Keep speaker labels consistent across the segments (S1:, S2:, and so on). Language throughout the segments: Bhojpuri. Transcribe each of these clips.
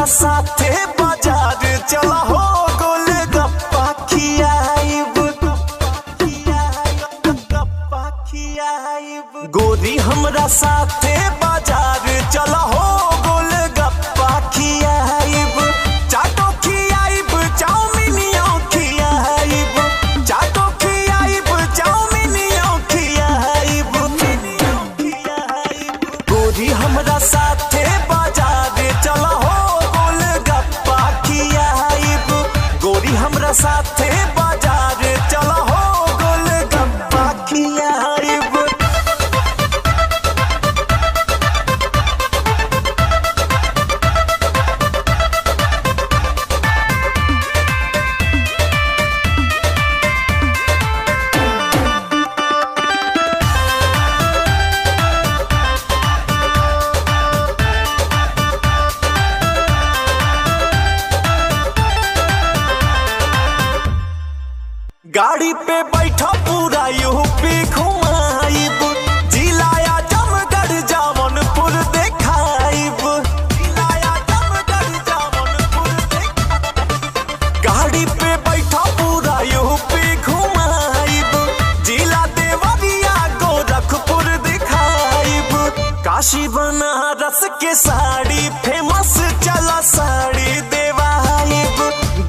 S1: साथे बाजार चला हो गोलगप्पा खियाइब। गोरी हमरा साथे बाजार चला हो गोलगप्पा खियाइब। चाटो खियाइब चाउमीनियो खियाइब। चाटो खियाइब चाउमीनियो खियाइब। गोरी हमरा साथे बाजार चला हो गोलगप्पा खियाइब। गोरी हमरा साथे बाजार चला हो गोलगप्पा खियाइब। गाड़ी पे बैठा पूरा यूपी घुमाइब। जिलाया जमगढ़ जौनपुर देखाइब। जिलाया जमगढ़ जौनपुर देखाइब। गाड़ी पे बैठा पूरा यूपी घुमाइब। जिला देवरिया गोरखपुर दिखाइब। काशी बनारस के साड़ी फेमस चला साड़ी देवाइब।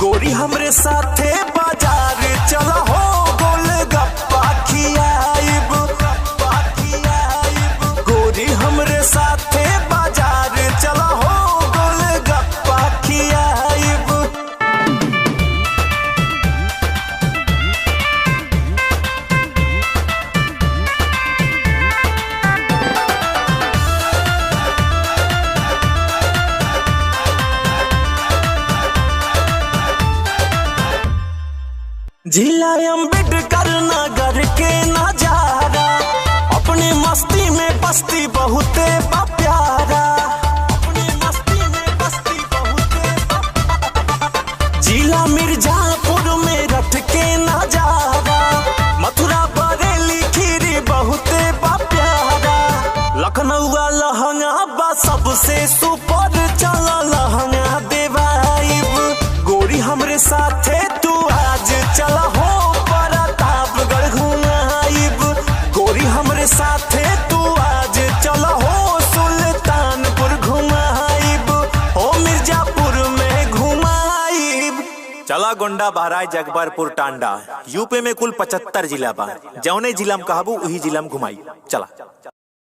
S1: गोरी हमरे साथे बाजार चला हो गोलगप्पा खियाइब। गोरी हमरे साथे बाजार चला हो गोलगप्पा खियाइब। जिला अम्बेडकर नगर के नजारा अपनी मस्ती में बस्ती बहुते प्यारा। अपनी मस्ती में बस्ती बहुते। जिला मिर्जापुर में रथ के नजारा मथुरा बरेली खीरी बहुते प्यारा। लखनऊ लहंगा बा सबसे सुपर चला लहंगा देवाइब। गोरी हमरे साथे तू आज चला हो प्रतापगढ़ घुमाइब। गोरी हमरे साथे तू आज चला हो सुल्तानपुर घुमाइब। हो मिर्जापुर में घुमाइब। चला गोंडा बहराइच जगबरपुर टांडा यूपी में कुल 75 जिला बा। जौने जिला में कहबू वही जिला में घुमाई चला।